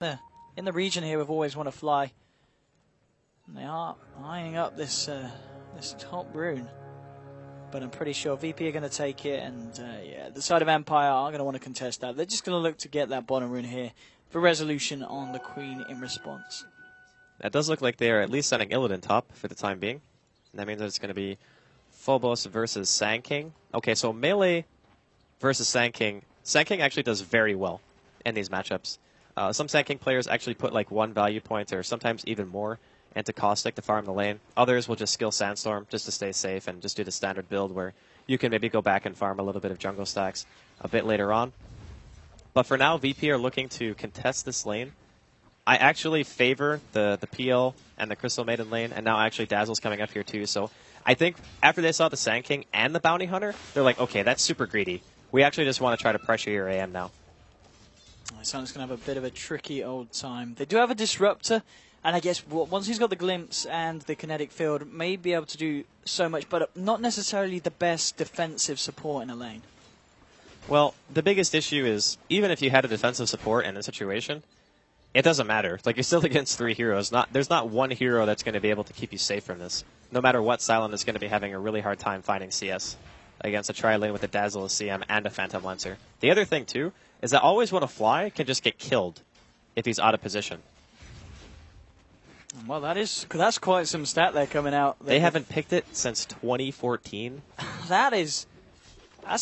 in the region here we've always want to fly. And they are eyeing up this this top rune. But I'm pretty sure VP are going to take it, and yeah, the side of Empire are going to want to contest that. They're just going to look to get that bottom rune here for resolution on the Queen in response. That does look like they're at least sending Illidan top for the time being. And that means that it's going to be Phobos versus Sand King. Okay, so melee versus Sand King. Sand King actually does very well in these matchups. Some Sand King players actually put like 1 value point or sometimes even more into Caustic to farm the lane. Others will just skill Sandstorm just to stay safe and just do the standard build where you can maybe go back and farm a little bit of jungle stacks a bit later on. But for now, VP are looking to contest this lane. I actually favor the PL and the Crystal Maiden lane, and now actually Dazzle's coming up here too. So I think after they saw the Sand King and the Bounty Hunter, they're like, okay, that's super greedy. We actually just want to try to pressure your AM now. Sonic's going to have a bit of a tricky old time. They do have a Disruptor, and I guess once he's got the Glimpse and the Kinetic Field, may be able to do so much, but not necessarily the best defensive support in a lane. Well, the biggest issue is, even if you had a defensive support in a situation, it doesn't matter. Like, you're still against 3 heroes. There's not one hero that's going to be able to keep you safe from this. No matter what, Silent is going to be having a really hard time finding CS against a tri-lane with a Dazzle, a CM, and a Phantom Lancer. The other thing, too, is that Always Wanna Fly can just get killed if he's out of position. Well, that's quite some stat there coming out. They haven't picked it since 2014. That's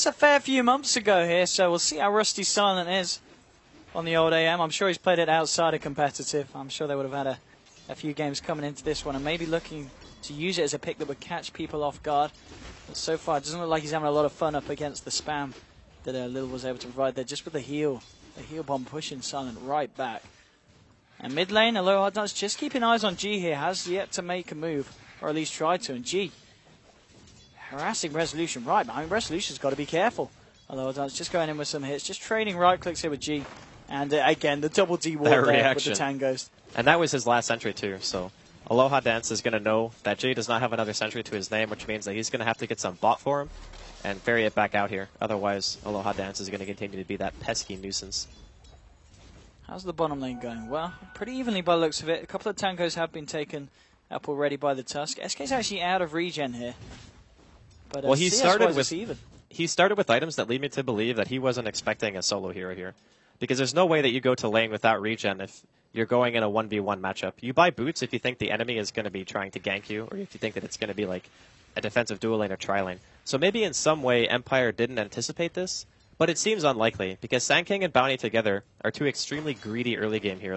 a fair few months ago here, so we'll see how rusty Silent is on the old AM. I'm sure he's played it outside of competitive. I'm sure they would have had a few games coming into this one and maybe looking to use it as a pick that would catch people off guard. But so far, it doesn't look like he's having a lot of fun up against the spam that Lil was able to provide there, just with the heal bomb pushing Silent right back. And mid lane, Aloha Dance just keeping eyes on G here, has yet to make a move, or at least try to, and G harassing Resolution right behind. Resolution's got to be careful. Aloha Dance just going in with some hits, just trading right clicks here with G. And again, the double D ward there with the Tangos. And that was his last sentry too, so Aloha Dance is going to know that G does not have another sentry to his name, which means that he's going to have to get some bot for him and ferry it back out here. Otherwise, Aloha Dance is going to continue to be that pesky nuisance. How's the bottom lane going? Well, pretty evenly by the looks of it. A couple of Tangos have been taken up already by the Tusk. SK's actually out of regen here. But well, he started with items that lead me to believe that he wasn't expecting a solo hero here. Because there's no way that you go to lane without regen if you're going in a 1v1 matchup. You buy boots if you think the enemy is going to be trying to gank you, or if you think that it's going to be like a defensive dual lane or tri-lane. So maybe in some way Empire didn't anticipate this, but it seems unlikely, because Sand King and Bounty together are two extremely greedy early game heroes.